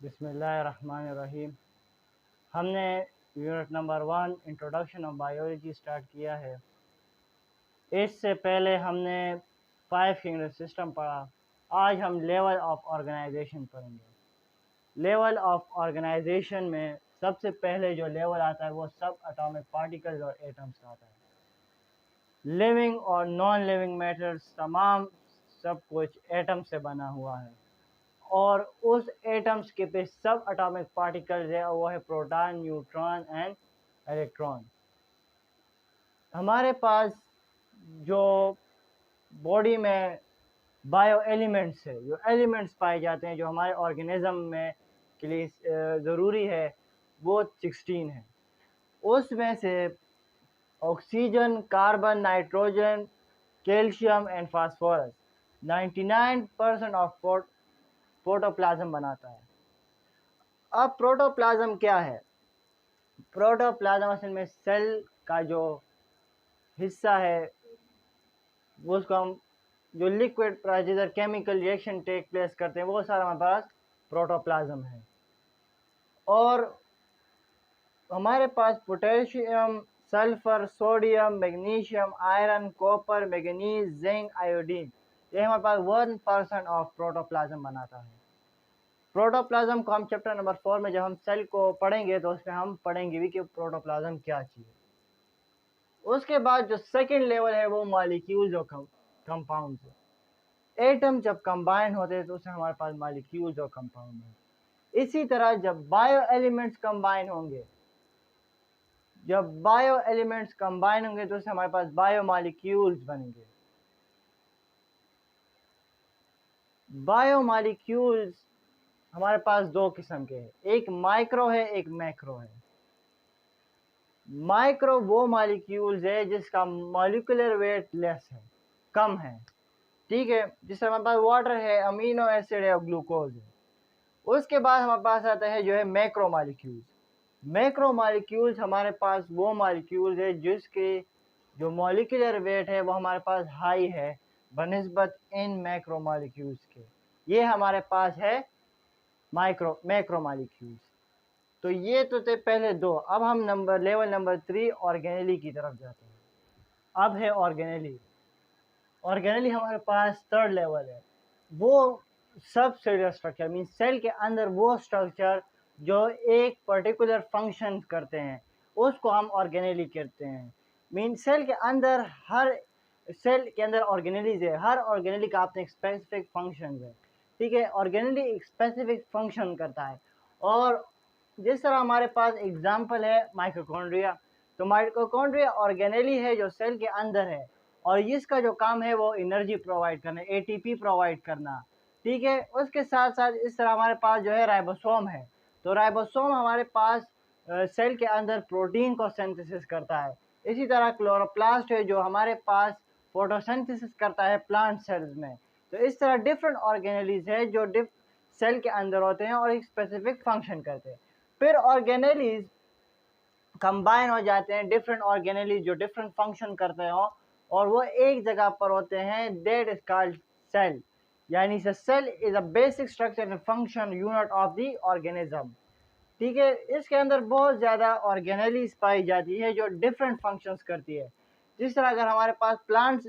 बिस्मिल्लाहिर्रहमानिर्रहीम। हमने unit number 1 introduction of biology start किया है। इससे पहले हमने 5 यूनिट सिस्टम पढ़ा। आज हम लेवल ऑफ ऑर्गेनाइजेशन पढ़ेंगे। लेवल ऑफ ऑर्गेनाइजेशन में सबसे पहले जो लेवल आता है वो सब एटॉमिक पार्टिकल्स और एटम्स का आता है। लिविंग और नॉन लिविंग मैटर्स तमाम सब कुछ एटम से बना हुआ है और उस एटम्स के पे सब एटॉमिक पार्टिकल्स है और वो है प्रोटॉन, न्यूट्रॉन एंड इलेक्ट्रॉन। हमारे पास जो बॉडी में बायो एलिमेंट्स है, जो एलिमेंट्स पाए जाते हैं जो हमारे ऑर्गेनिज्म में के लिए ज़रूरी है, वो 16 है। उसमें से oxygen, carbon, nitrogen, calcium and phosphorus 99% of protoplasm बनाता है। अब प्रोटोप्लाज्म क्या है? प्रोटोप्लाज्म असल में सेल का जो हिस्सा है वो उसको हम जो लिक्विड जिधर केमिकल रिएक्शन टेक प्लेस करते हैं वो सारा हमारे पास प्रोटोप्लाज्म है। और हमारे पास potassium, sulphur, sodium, magnesium, iron, copper, manganese, zinc, iodine, ये हमारे पास 1% ऑफ प्रोटोप्लाज्म बनाता है। प्रोटोप्लाज्म को हम चैप्टर नंबर 4 में जब हम सेल को पढ़ेंगे तो उसमें हम पढ़ेंगे भी कि प्रोटोप्लाज्म क्या चीज़ है। उसके बाद जो सेकंड लेवल है वो मॉलिक्यूल्स और कंपाउंड्स है। एटम जब कंबाइन होते हैं तो उसमें हमारे पास मॉलिक्यूल्स और कंपाउंड है। इसी तरह जब बायो एलिमेंट्स कंबाइन होंगे तो उससे हमारे पास बायो मॉलिक्यूल्स बनेंगे। बायो मॉलिक्यूल्स हमारे पास दो किस्म के हैं, एक माइक्रो है, एक मैक्रो है। माइक्रो वो मॉलिक्यूल्स है जिसका मॉलिक्यूलर वेट लेस है, कम है, ठीक है, जिससे हमारे पास वाटर है, अमीनो एसिड है और ग्लूकोज है। उसके बाद हमारे पास आता है जो है मैक्रो मॉलिक्यूल्स। मैक्रो मॉलिक्यूल्स हमारे पास वो मॉलिक्यूल्स है जिसके जो मॉलिक्यूलर वेट है वो हमारे पास हाई है बनिस्बत इन मैक्रो मॉलिक्यूल्स के। ये हमारे पास है मैक्रो मॉलिक्यूल्स। तो ये तो थे पहले दो। अब हम लेवल नंबर 3 ऑर्गेनेली की तरफ जाते हैं। अब है ऑर्गेनेली। ऑर्गेनेली हमारे पास थर्ड लेवल है। वो सब सेलुलर स्ट्रक्चर मीन सेल के अंदर वो स्ट्रक्चर जो एक पर्टिकुलर फंक्शन करते हैं उसको हम ऑर्गेनेली कहते हैं। मीन सेल के अंदर हर सेल के अंदर ऑर्गेनेलीज है, हर ऑर्गेनेली का अपने एक स्पेसिफिक फंक्शन है, ठीक है। ऑर्गेनेली एक स्पेसिफिक फंक्शन करता है। और जिस तरह हमारे पास एग्जांपल है माइटोकॉन्ड्रिया, तो माइटोकॉन्ड्रिया ऑर्गेनेली है जो सेल के अंदर है और इसका जो काम है वो एनर्जी प्रोवाइड करना, एटीपी प्रोवाइड करना, ठीक है। उसके साथ साथ इस तरह हमारे पास जो है राइबोसोम है, तो राइबोसोम हमारे पास सेल के अंदर प्रोटीन को सिंथेसिस करता है। इसी तरह क्लोरोप्लास्ट है जो हमारे पास फोटोसिंथेसिस करता है प्लांट सेल्स में। तो इस तरह डिफरेंट ऑर्गेनेलीज है जो सेल के अंदर होते हैं और एक स्पेसिफिक फंक्शन करते हैं। फिर ऑर्गेनेलीज कंबाइन हो जाते हैं, डिफरेंट ऑर्गेनेलीज जो डिफरेंट फंक्शन करते हो और वो एक जगह पर होते हैं, दैट इज कॉल्ड सेल। यानी cell is a basic structure and function unit of the organism, ठीक है। इसके अंदर बहुत ज़्यादा ऑर्गेनेलीज पाई जाती है जो डिफरेंट फंक्शंस करती है। जिस तरह अगर हमारे पास प्लांट्स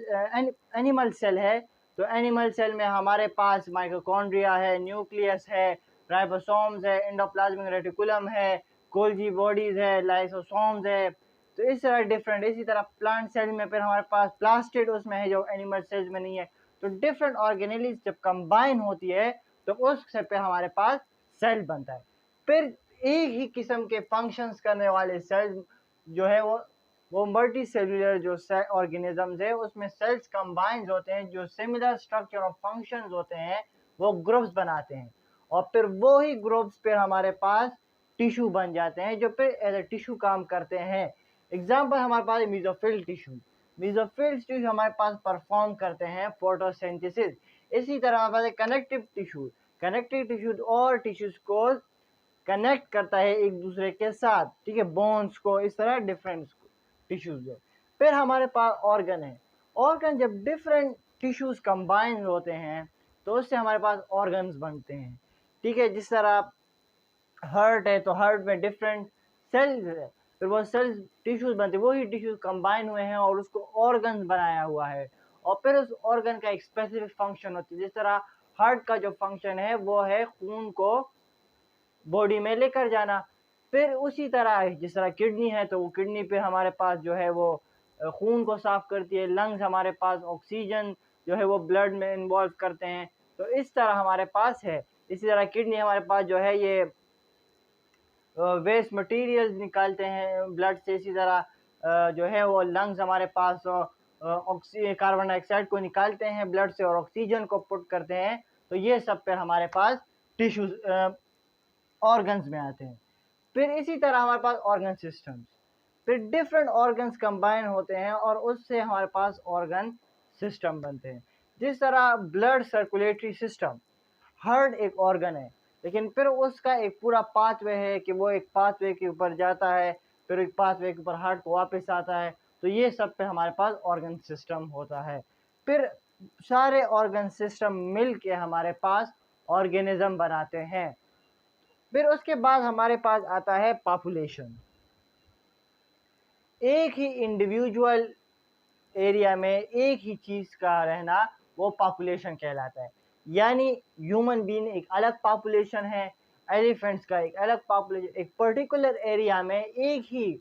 एनिमल सेल है तो एनिमल सेल में हमारे पास माइटोकॉन्ड्रिया है, न्यूक्लियस है, राइबोसोम्स है, एंडोप्लाज्मिक रेटिकुलम है, गोल्गी बॉडीज है, लाइसोसोम्स है। तो इस तरह डिफरेंट। इसी तरह प्लांट सेल में फिर हमारे पास प्लास्टिड उसमें है जो एनिमल सेल्स में नहीं है। तो डिफरेंट ऑर्गेनेलीज जब कंबाइन होती है तो उससे पे हमारे पास सेल बनता है। फिर एक ही किस्म के फंक्शंस करने वाले सेल्स जो है वो मल्टी सेलुलर जो ऑर्गेनिजम्स है उसमें सेल्स कंबाइंड होते हैं जो सिमिलर स्ट्रक्चर और फंक्शंस होते हैं, वो ग्रुप्स बनाते हैं और फिर वो ही ग्रुप्स फिर हमारे पास टिश्यू बन जाते हैं जो फिर एज ए टिश्यू काम करते हैं। एग्जाम्पल हमारे पास मेसोफिल टिश्यू। मेसोफिल टिश्यू हमारे पास परफॉर्म करते हैं फोटोसिंथेसिस। इसी तरह हमारे पास कनेक्टिव टिश्यू और टिश्यूज को कनेक्ट करता है एक दूसरे के साथ, ठीक है, बोन्स को, इस तरह डिफरेंट टिश्यूज है। फिर हमारे पास ऑर्गन है। ऑर्गन जब डिफरेंट टिश्यूज कंबाइन होते हैं तो उससे हमारे पास ऑर्गन्स बनते हैं, ठीक है। जिस तरह हार्ट है तो हार्ट में डिफरेंट सेल्स है, फिर वो सेल्स टिश्यूज बनते हैं, वही टिश्यूज कंबाइन हुए हैं और उसको ऑर्गन बनाया हुआ है, और फिर उस ऑर्गन का एक स्पेसिफिक फंक्शन होती है। जिस तरह हार्ट का जो फंक्शन है वो है खून को बॉडी में लेकर जाना, फिर उसी तरह जिस तरह किडनी है तो वो किडनी पे हमारे पास जो है वो खून को साफ करती है, लंग्स हमारे पास ऑक्सीजन जो है वो ब्लड में इन्वॉल्व करते हैं, तो इस तरह हमारे पास है। इसी तरह किडनी हमारे पास जो है ये वेस्ट मटेरियल निकालते हैं ब्लड से, इसी तरह जो है वो लंग्स हमारे पास कार्बन डाइऑक्साइड को निकालते हैं ब्लड से और ऑक्सीजन को पुट करते हैं, तो ये सब फिर हमारे पास टिश्यूज ऑर्गन्स में आते हैं। फिर इसी तरह हमारे पास ऑर्गन सिस्टम्स, फिर डिफरेंट ऑर्गन्स कंबाइन होते हैं और उससे हमारे पास ऑर्गन सिस्टम बनते हैं। जिस तरह ब्लड सर्कुलेटरी सिस्टम, हार्ट एक ऑर्गन है, लेकिन फिर उसका एक पूरा पाथवे है कि वो एक पाथवे के ऊपर जाता है, फिर एक पाथवे के ऊपर हार्ट को वापस आता है, तो ये सब पे हमारे पास ऑर्गन सिस्टम होता है। फिर सारे ऑर्गन सिस्टम मिल के हमारे पास ऑर्गेनिज्म बनाते हैं। फिर उसके बाद हमारे पास आता है पॉपुलेशन। एक ही इंडिविजुअल एरिया में एक ही चीज़ का रहना वो पॉपुलेशन कहलाता है। यानी ह्यूमन बीइंग एक अलग पॉपुलेशन है, एलिफेंट्स का एक अलग पॉपुलेशन, एक पर्टिकुलर एरिया में एक ही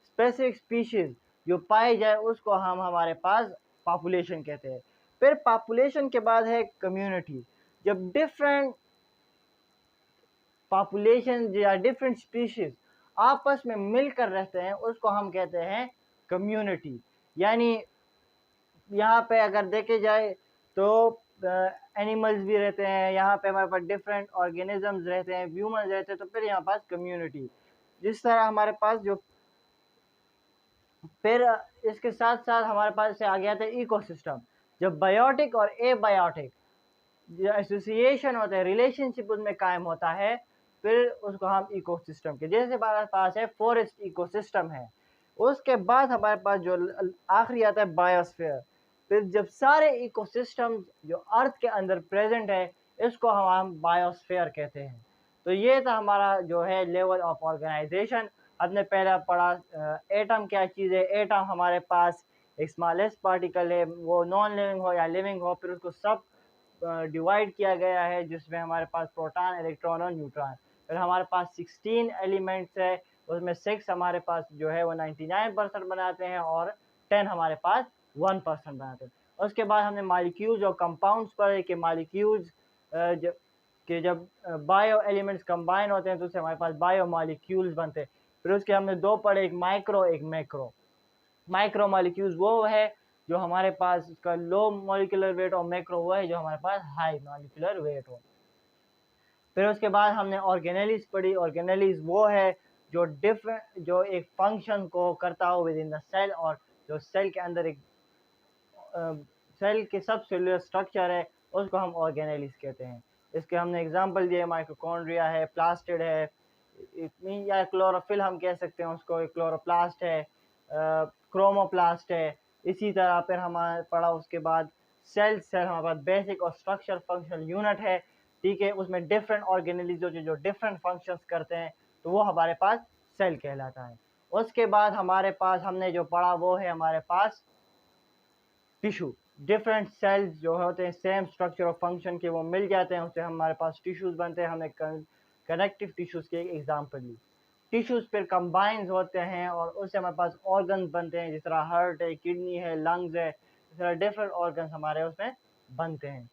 स्पेसिफिक स्पीशीज जो पाए जाए उसको हम हमारे पास पॉपुलेशन कहते हैं। फिर पॉपुलेशन के बाद है कम्युनिटी। जब डिफरेंट पॉपुलेशन या डिफरेंट स्पीशीज आपस में मिलकर रहते हैं उसको हम कहते हैं कम्युनिटी। यानी यहाँ पे अगर देखे जाए तो एनिमल्स भी रहते हैं, यहाँ पे हमारे पास डिफरेंट ऑर्गेनिजम्स रहते हैं, ह्यूमंस रहते हैं, तो फिर यहाँ पास कम्युनिटी। जिस तरह हमारे पास जो फिर इसके साथ साथ हमारे पास से आ गया था इकोसिस्टम। जब बायोटिक और एबायोटिक जो एसोसिएशन होता है, रिलेशनशिप उसमें कायम होता है, फिर उसको हम इकोसिस्टम के, जैसे हमारे पास है फॉरेस्ट इकोसिस्टम है। उसके बाद हमारे पास जो आखिरी आता है बायोस्फीयर। फिर जब सारे इकोसिस्टम जो अर्थ के अंदर प्रेजेंट है इसको हम बायोस्फीयर कहते हैं। तो ये था हमारा जो है लेवल ऑफ ऑर्गेनाइजेशन। हमने पहला पढ़ा एटम क्या चीज़ है। एटम हमारे पास एक स्मॉलेस्ट पार्टिकल है, वो नॉन लिविंग हो या लिविंग हो, फिर उसको सब डिवाइड किया गया है जिसमें हमारे पास प्रोटॉन, इलेक्ट्रॉन और न्यूट्रॉन। फिर हमारे पास 16 एलिमेंट्स है, उसमें 6 हमारे पास जो है वो 99% बनाते हैं और 10 हमारे पास 1% बनाते हैं। उसके बाद हमने मॉलिक्यूल्स और कंपाउंड्स पढ़े कि मॉलिक्यूल्स जब बायो एलिमेंट्स कंबाइन होते हैं तो उससे हमारे पास बायो मॉलिक्यूल्स बनते हैं। फिर उसके हमने दो पढ़े, एक माइक्रो एक मैक्रो। माइक्रो मॉलिक्यूल्स वो है जो हमारे पास उसका लो मॉलिक्यूलर वेट, और मैक्रो वो है जो हमारे पास हाई मॉलिक्यूलर वेट हो। फिर उसके बाद हमने ऑर्गेनेलिज पढ़ी। ऑर्गेनेलिज वो है जो डिफरेंट जो एक फंक्शन को करता हो विद इन द सेल, और जो सेल के अंदर एक सेल के सब सेलुलर स्ट्रक्चर है उसको हम ऑर्गेनेलिज कहते हैं। इसके हमने एग्जांपल दिए, माइटोकॉन्ड्रिया है, प्लास्टिड है, या क्लोरोफिल हम कह सकते हैं उसको, एक क्लोरोप्लास्ट है, क्रोमोप्लास्ट है। इसी तरह फिर हमारे पढ़ा उसके बाद सेल हमारे पास बेसिक और स्ट्रक्चर फंक्शनल यूनिट है, ठीक है, उसमें डिफरेंट ऑर्गेनेलिज जो डिफरेंट फंक्शंस करते हैं तो वो हमारे पास सेल कहलाता है। उसके बाद हमारे पास हमने जो पढ़ा वो है हमारे पास टिश्यू। डिफरेंट सेल्स जो होते हैं सेम स्ट्रक्चर और फंक्शन के वो मिल जाते हैं, उससे हमारे पास टिश्यूज बनते हैं। हमने कनेक्टिव टिश्यूज के एग्जांपल ली। टिश्यूज फिर कंबाइंस होते हैं और उससे हमारे पास ऑर्गन्स बनते हैं, जिस तरह हार्ट है, किडनी है, लंग्स है, इस तरह डिफरेंट ऑर्गन्स हमारे उसमें बनते हैं।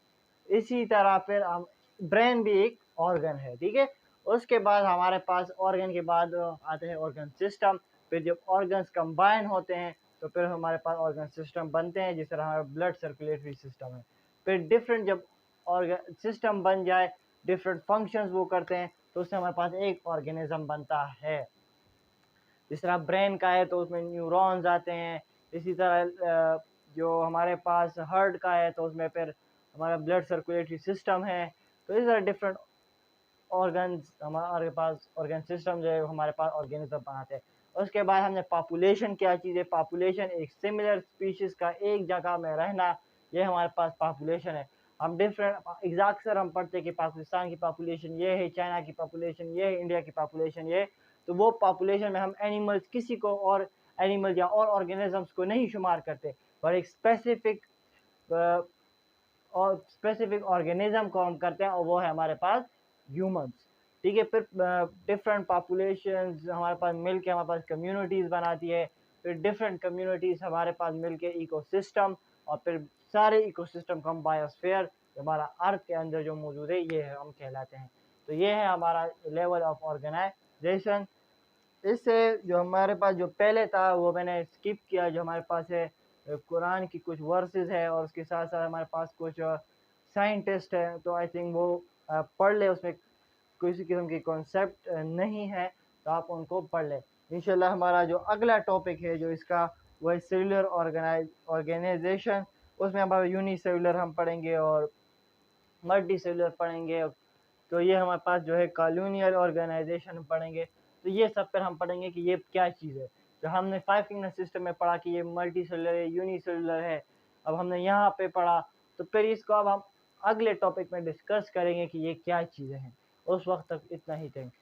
इसी तरह फिर हम ब्रेन भी एक ऑर्गन है, ठीक है। उसके बाद हमारे पास ऑर्गन के बाद आते हैं ऑर्गन सिस्टम। फिर जब ऑर्गन्स कंबाइन होते हैं तो फिर हमारे पास ऑर्गन सिस्टम बनते हैं, जिस तरह हमारा ब्लड सर्कुलेटरी सिस्टम है। फिर डिफरेंट जब ऑर्गन सिस्टम बन जाए, डिफरेंट फंक्शंस वो करते हैं, तो उससे हमारे पास एक ऑर्गेनिज्म बनता है। जिस तरह ब्रेन का है तो उसमें न्यूरॉन्स आते हैं। इसी तरह जो हमारे पास हार्ट का है तो उसमें फिर हमारा ब्लड सर्कुलेटरी सिस्टम है। तो इस तरह डिफरेंट ऑर्गन्स हमारे पास ऑर्गन सिस्टम जो है हमारे पास ऑर्गेनिज्म बनाते हैं। उसके बाद हमने पॉपुलेशन क्या चीज़ है। पॉपुलेशन एक सिमिलर स्पीशीज़ का एक जगह में रहना, ये हमारे पास पॉपुलेशन है। हम डिफरेंट एग्जैक्ट हम पढ़ते हैं कि पाकिस्तान की पॉपुलेशन ये है, चाइना की पॉपुलेशन ये है, इंडिया की पॉपुलेशन ये, तो वो पॉपुलेशन में हम एनिमल्स किसी को और एनिमल या और ऑर्गेनिजम्स को नहीं शुमार करते, पर एक स्पेसिफिक ऑर्गेनिज्म को हम करते हैं, और वो है हमारे पास ह्यूमंस। ठीक है, फिर डिफरेंट पॉपुलेशंस हमारे पास मिलके हमारे पास कम्युनिटीज़ बनाती है, फिर डिफरेंट कम्युनिटीज़ हमारे पास मिलके इकोसिस्टम, और फिर सारे इकोसिस्टम को हम बायोस्फीयर हमारा अर्थ के अंदर जो मौजूद है ये है हम कहलाते हैं। तो ये है हमारा लेवल ऑफ ऑर्गेनाइजेशन। इससे जो हमारे पास जो पहले था वो मैंने स्किप किया, जो हमारे पास है कुरान की कुछ वर्सेस है, और उसके साथ साथ हमारे पास कुछ साइंटिस्ट है, तो आई थिंक वो पढ़ ले, उसमें किसी किस्म की कॉन्सेप्ट नहीं है, तो आप उनको पढ़ लें। इंशाल्लाह हमारा जो अगला टॉपिक है जो इसका, वो है सेलुलर ऑर्गेनाइजेशन। उसमें हमारा यूनिसेलुलर हम पढ़ेंगे और मल्टी सेलुलर पढ़ेंगे। तो ये हमारे पास जो है कॉलोनियल ऑर्गेनाइजेशन पढ़ेंगे। तो ये सब पर हम पढ़ेंगे कि ये क्या चीज़ है। तो हमने 5 फिंगर सिस्टम में पढ़ा कि ये मल्टी सेलुलर है, यूनिसेलुलर है, अब हमने यहाँ पे पढ़ा, तो फिर इसको अब हम अगले टॉपिक में डिस्कस करेंगे कि ये क्या चीज़ें हैं। उस वक्त तक इतना ही, थैंक यू।